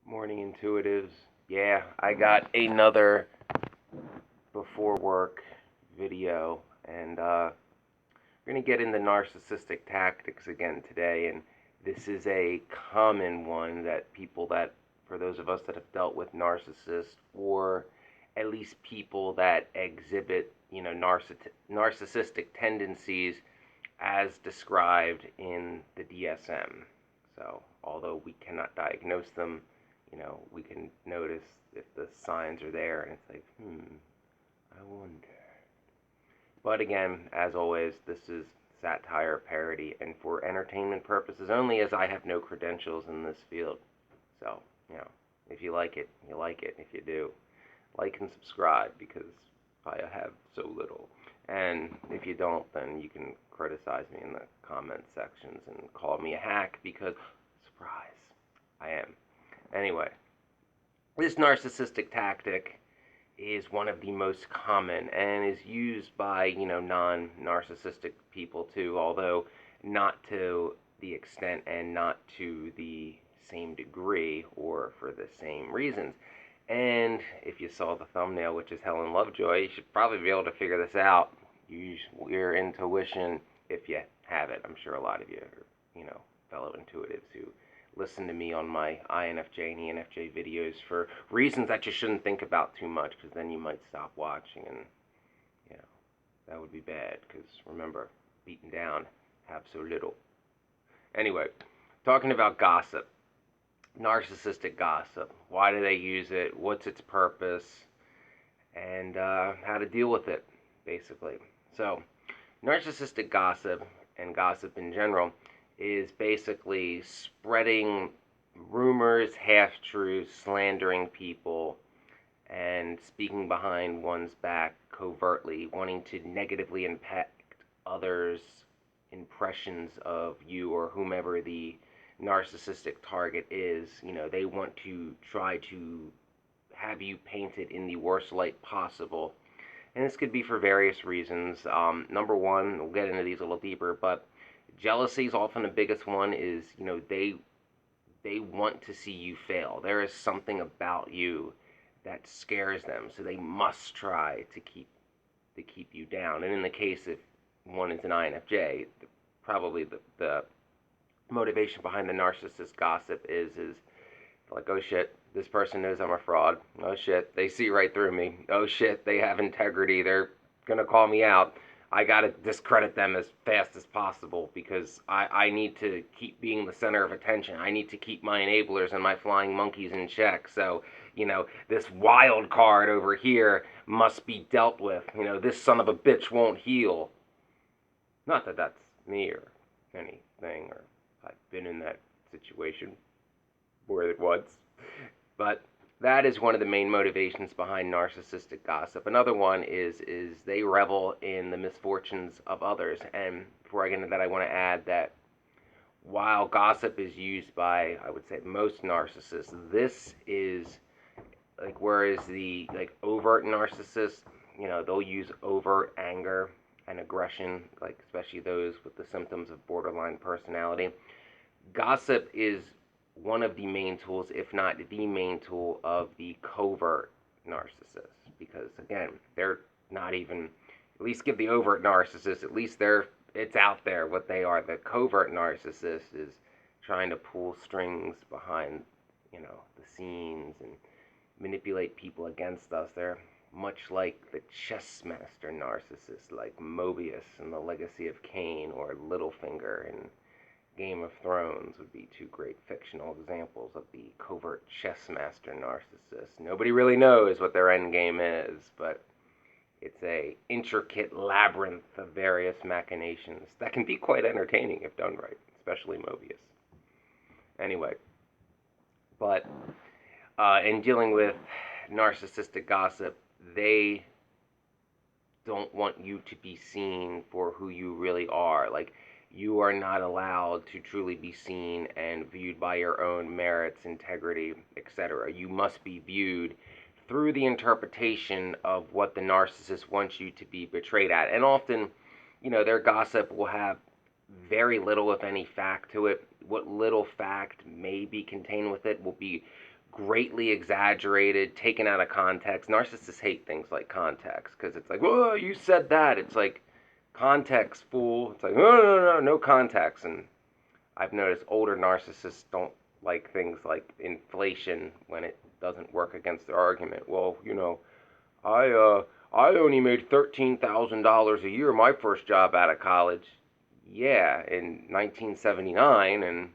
Morning intuitives. Yeah, I got another before work video, and we're going to get into narcissistic tactics again today. And this is a common one that for those of us that have dealt with narcissists, or at least people that exhibit, narcissistic tendencies as described in the DSM. So, although we cannot diagnose them, we can notice if the signs are there, and it's like, I wonder. But again, as always, this is satire, parody, and for entertainment purposes only, as I have no credentials in this field. So, if you like it, you like it. If you do, like and subscribe, because I have so little. And if you don't, then you can criticize me in the comment sections and call me a hack, because, surprise, I am. Anyway, this narcissistic tactic is one of the most common and is used by, non-narcissistic people too, although not to the extent and not to the same degree or for the same reasons. And if you saw the thumbnail, which is Helen Lovejoy, you should probably be able to figure this out. Use your intuition if you have it. I'm sure a lot of you are, fellow intuitives who listen to me on my INFJ and ENFJ videos for reasons that you shouldn't think about too much, because then you might stop watching, and, that would be bad, because remember, beaten down, have so little. Anyway, talking about gossip. Narcissistic gossip. Why do they use it? What's its purpose? And how to deal with it, basically. So, narcissistic gossip and gossip in general is basically spreading rumors, half-truths, slandering people, and speaking behind one's back covertly, wanting to negatively impact others' impressions of you or whomever the narcissistic target is. They want to try to have you painted in the worst light possible. And this could be for various reasons. Number one, we'll get into these a little deeper, but jealousy is often the biggest one. Is they want to see you fail. There is something about you that scares them, so they must try to keep you down. And in the case if one is an INFJ, probably the motivation behind the narcissist gossip is like, oh shit, this person knows I'm a fraud. Oh shit, they see right through me. Oh shit, they have integrity. They're gonna call me out. I gotta discredit them as fast as possible, because I need to keep being the center of attention. I need to keep my enablers and my flying monkeys in check. So, this wild card over here must be dealt with. This son of a bitch won't heal. Not that that's me or anything, or I've been in that situation where it was. But that is one of the main motivations behind narcissistic gossip. Another one is they revel in the misfortunes of others. And before I get into that, I want to add that while gossip is used by, I would say, most narcissists, this is like, whereas the overt narcissists, they'll use overt anger and aggression, like especially those with the symptoms of borderline personality. Gossip is one of the main tools, if not the main tool, of the covert narcissist. Because again, they're not even, at least give the overt narcissist, at least it's out there what they are. The covert narcissist is trying to pull strings behind, the scenes and manipulate people against us. They're much like the chess master narcissist, like Mobius in The Legacy of Kain, or Littlefinger in Game of Thrones would be two great fictional examples of the covert chess master narcissist. Nobody really knows what their end game is, but it's a intricate labyrinth of various machinations that can be quite entertaining if done right, especially Mobius. Anyway, but in dealing with narcissistic gossip, they don't want you to be seen for who you really are. Like, you are not allowed to truly be seen and viewed by your own merits, integrity, etc. You must be viewed through the interpretation of what the narcissist wants you to be portrayed at. And often, their gossip will have very little, if any, fact to it. What little fact may be contained with it will be greatly exaggerated, taken out of context. Narcissists hate things like context because it's like, whoa, you said that. It's like, context, fool. It's like, no context. And I've noticed older narcissists don't like things like inflation when it doesn't work against their argument. Well, I I only made $13,000 a year my first job out of college. Yeah, in 1979, and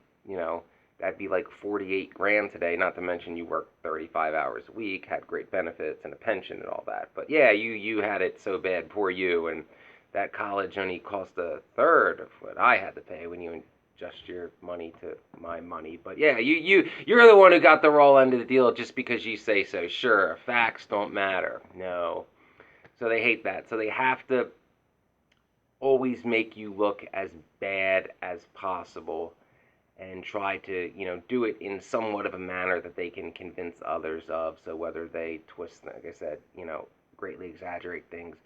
that'd be like 48 grand today. Not to mention you worked 35 hours a week, had great benefits and a pension and all that. But yeah, you had it so bad, poor you. And that college only cost a third of what I had to pay when you adjust your money to my money. But yeah, you're the one who got the raw end of the deal just because you say so. Sure, facts don't matter. No. So they hate that. So they have to always make you look as bad as possible and try to, do it in somewhat of a manner that they can convince others of. So whether they twist, like I said, greatly exaggerate things,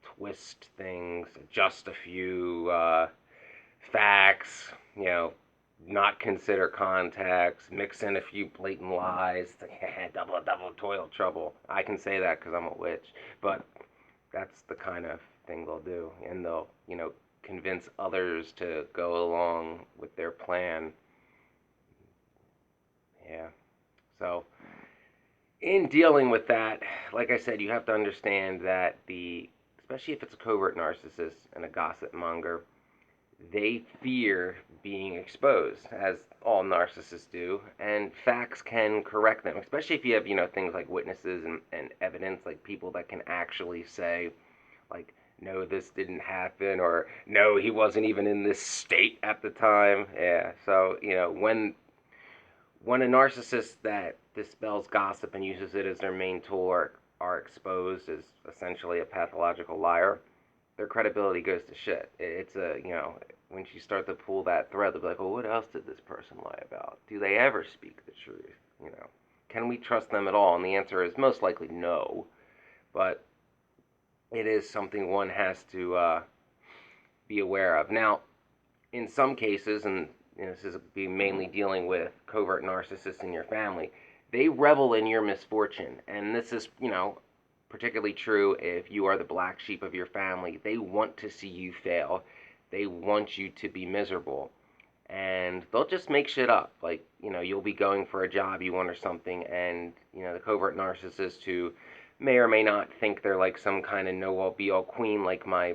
twist things, adjust a few facts, not consider context, mix in a few blatant lies, double toil trouble. I can say that because I'm a witch, but that's the kind of thing they'll do, and they'll, convince others to go along with their plan. Yeah. So, in dealing with that, like I said, you have to understand that especially if it's a covert narcissist and a gossip monger, they fear being exposed, as all narcissists do, and facts can correct them, especially if you have, things like witnesses and evidence, like people that can actually say, like, no, this didn't happen, or no, he wasn't even in this state at the time. Yeah, so, when a narcissist that dispels gossip and uses it as their main tool are exposed as essentially a pathological liar, their credibility goes to shit. It's when you start to pull that thread, they'll be like, well, what else did this person lie about? Do they ever speak the truth? Can we trust them at all? And the answer is most likely no. But it is something one has to be aware of. Now, in some cases, and this is be mainly dealing with covert narcissists in your family, they revel in your misfortune, and this is particularly true if you are the black sheep of your family. They want to see you fail. They want you to be miserable, and they'll just make shit up. Like, you'll be going for a job you want or something, and the covert narcissist who may or may not think they're like some kind of know-all be-all queen, like my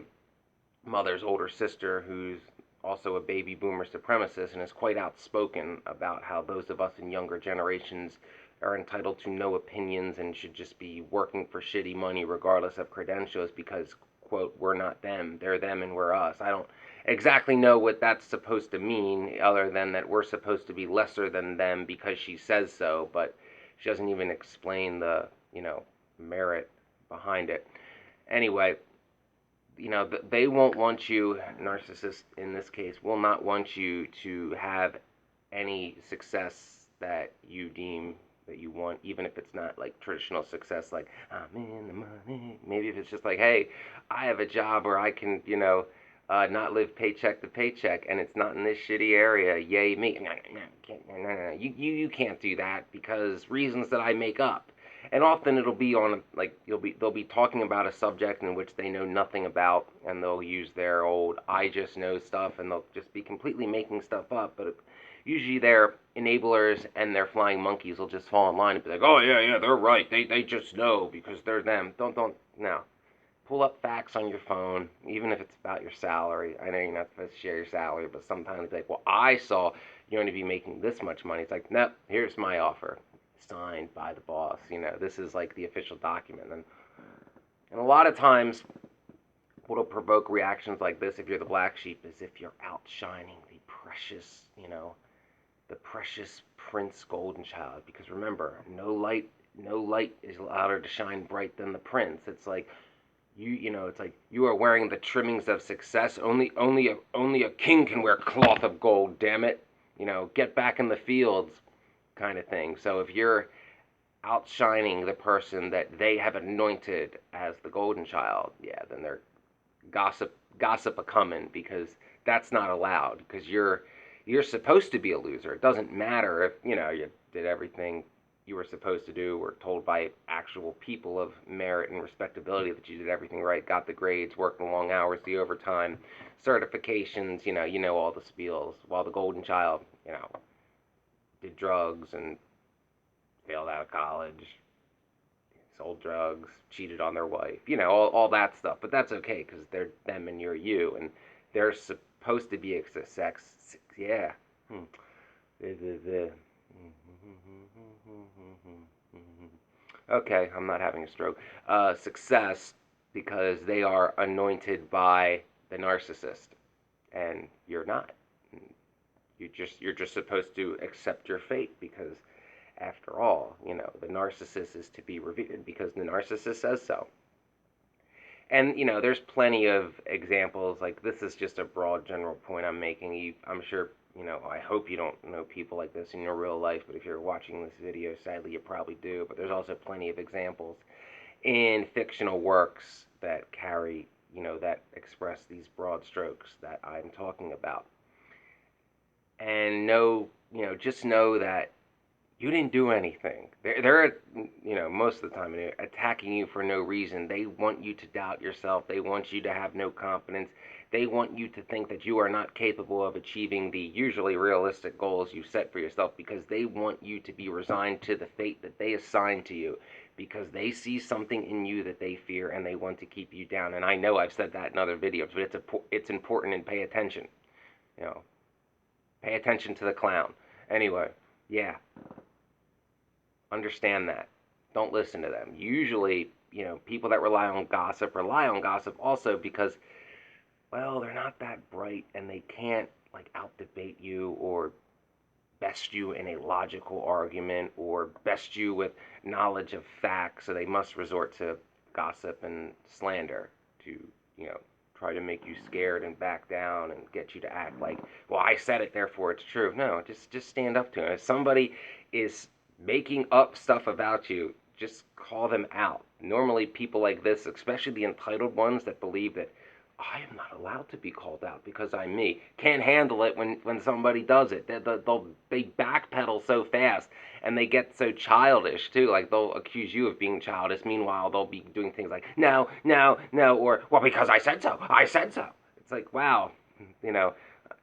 mother's older sister, who's also a baby boomer supremacist and is quite outspoken about how those of us in younger generations are entitled to no opinions and should just be working for shitty money regardless of credentials because, quote, we're not them, they're them and we're us. I don't exactly know what that's supposed to mean, other than that we're supposed to be lesser than them because she says so, but she doesn't even explain the, merit behind it. Anyway, they won't want you, narcissists in this case, will not want you to have any success that you deem that you want, even if it's not like traditional success, like, I'm in the money. Maybe if it's just like, hey, I have a job where I can, not live paycheck to paycheck, and it's not in this shitty area. Yay, me. No. You can't do that because reasons that I make up. And often it'll be on, like, they'll be talking about a subject in which they know nothing about, and they'll use their old I just know stuff, and they'll just be completely making stuff up. But usually their enablers and their flying monkeys will just fall in line and be like, oh yeah, they're right. They just know because they're them. Don't no. Pull up facts on your phone, even if it's about your salary. I know you're not supposed to share your salary, but sometimes it's like, well, I saw you're going to be making this much money. It's like, nope, here's my offer, signed by the boss. This is like the official document. And a lot of times, what'll provoke reactions like this, if you're the black sheep, is if you're outshining the precious, the precious Prince Golden Child. Because remember, no light is louder to shine bright than the prince. It's like it's like you are wearing the trimmings of success. Only a king can wear cloth of gold. Damn it, get back in the fields, kind of thing. So if you're outshining the person that they have anointed as the golden child, yeah, then they're gossip a coming, because that's not allowed, because you're supposed to be a loser. It doesn't matter if you did everything you were supposed to do, or told by actual people of merit and respectability that you did everything right, got the grades, worked the long hours, the overtime, certifications, you know all the spiels. While the golden child, did drugs and failed out of college, sold drugs, cheated on their wife, all that stuff. But that's okay because they're them and you're you, and they're supposed to be a sex. Yeah. The. Okay, I'm not having a stroke. Success because they are anointed by the narcissist, and you're not. You're just supposed to accept your fate because, after all, the narcissist is to be revered because the narcissist says so. And there's plenty of examples. Like, this is just a broad general point I'm making. I'm sure, I hope you don't know people like this in your real life, but if you're watching this video, sadly you probably do. But there's also plenty of examples in fictional works that carry, that express these broad strokes that I'm talking about. And just know that you didn't do anything. They're most of the time attacking you for no reason. They want you to doubt yourself. They want you to have no confidence. They want you to think that you are not capable of achieving the usually realistic goals you set for yourself, because they want you to be resigned to the fate that they assign to you, because they see something in you that they fear and they want to keep you down. And I know I've said that in other videos, but it's important, and pay attention. Pay attention to the clown. Anyway, yeah. Understand that. Don't listen to them. Usually, people that rely on gossip also because, well, they're not that bright and they can't like out-debate you or best you in a logical argument or best you with knowledge of facts, so they must resort to gossip and slander to, try to make you scared and back down and get you to act like, well, I said it, therefore it's true. No, just stand up to it. If somebody is making up stuff about you, just call them out. Normally, people like this, especially the entitled ones that believe that I am not allowed to be called out because I'm me, can't handle it when somebody does it. They backpedal so fast, and they get so childish too. Like, they'll accuse you of being childish. Meanwhile, they'll be doing things like, no, no, no, or, well, because I said so. I said so. It's like, wow, you know,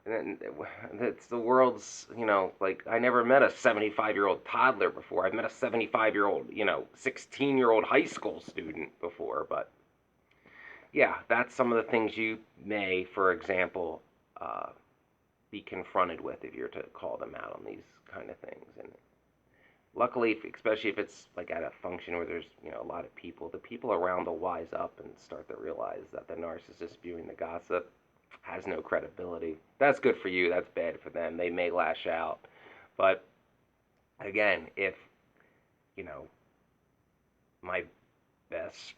it's the world's, like, I never met a 75-year-old toddler before. I've met a 75-year-old, 16-year-old high school student before. But yeah, that's some of the things you may, for example, be confronted with if you're to call them out on these kind of things. And luckily, especially if it's like at a function where there's, a lot of people, the people around will wise up and start to realize that the narcissist spewing the gossip has no credibility. That's good for you. That's bad for them. They may lash out. But again, if, my best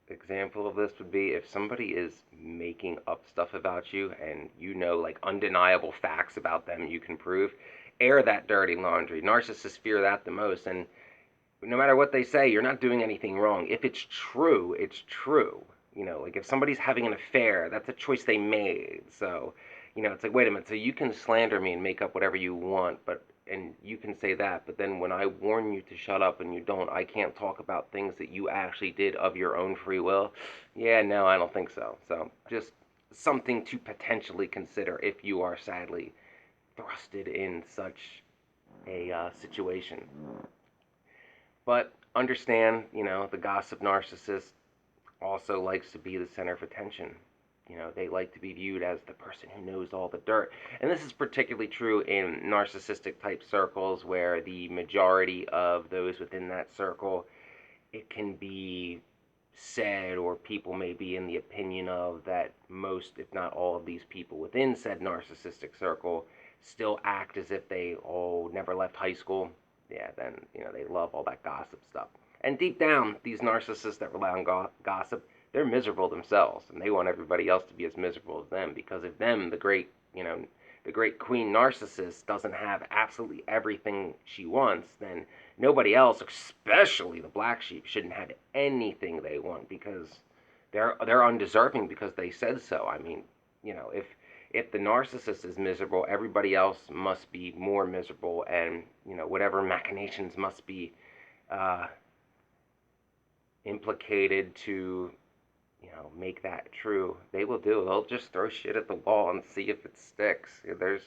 example of this would be if somebody is making up stuff about you and like undeniable facts about them you can prove, air that dirty laundry. Narcissists fear that the most, and no matter what they say, you're not doing anything wrong. If it's true, it's true. Like if somebody's having an affair, that's a choice they made. So, it's like, wait a minute, so you can slander me and make up whatever you want, and you can say that, but then when I warn you to shut up and you don't, I can't talk about things that you actually did of your own free will. Yeah, no, I don't think so. So, just something to potentially consider if you are sadly thrusted in such a situation. But understand, the gossip narcissist also likes to be the center of attention. They like to be viewed as the person who knows all the dirt. And this is particularly true in narcissistic type circles where the majority of those within that circle, it can be said, or people may be in the opinion of, that most, if not all, of these people within said narcissistic circle still act as if they never left high school. Yeah, then, they love all that gossip stuff. And deep down, these narcissists that rely on gossip, they're miserable themselves, and they want everybody else to be as miserable as them, because if them, the great queen narcissist, doesn't have absolutely everything she wants, then nobody else, especially the black sheep, shouldn't have anything they want, because they're undeserving because they said so. I mean, if if the narcissist is miserable, everybody else must be more miserable, and whatever machinations must be uh, implicated to make that true, they will do. They'll just throw shit at the wall and see if it sticks. There's,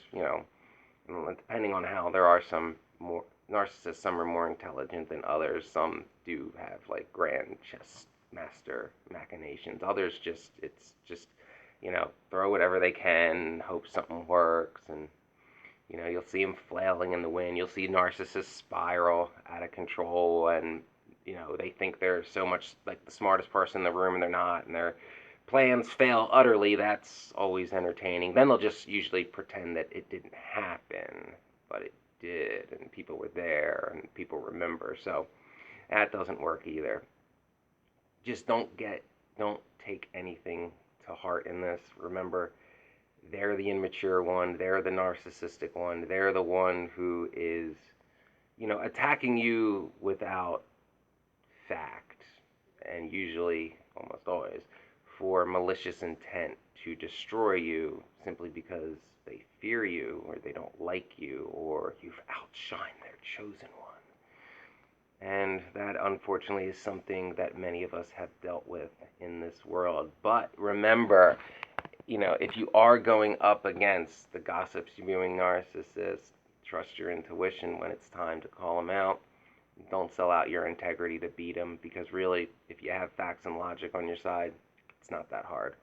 depending on how, there are some more narcissists, some are more intelligent than others. Some do have like grand chess master machinations. Others it's just, throw whatever they can, hope something works, and you'll see them flailing in the wind. You'll see narcissists spiral out of control, and they think they're so much like the smartest person in the room, and they're not, and their plans fail utterly. That's always entertaining. Then they'll just usually pretend that it didn't happen, but it did, and people were there, and people remember. So that doesn't work either. Just don't take anything to heart in this. Remember, they're the immature one, they're the narcissistic one, they're the one who is, attacking you without fact, and usually, almost always, for malicious intent to destroy you simply because they fear you, or they don't like you, or you've outshined their chosen one. And that, unfortunately, is something that many of us have dealt with in this world. But remember, if you are going up against the gossip spewing narcissist, trust your intuition when it's time to call them out. Don't sell out your integrity to beat them, because really, if you have facts and logic on your side, it's not that hard.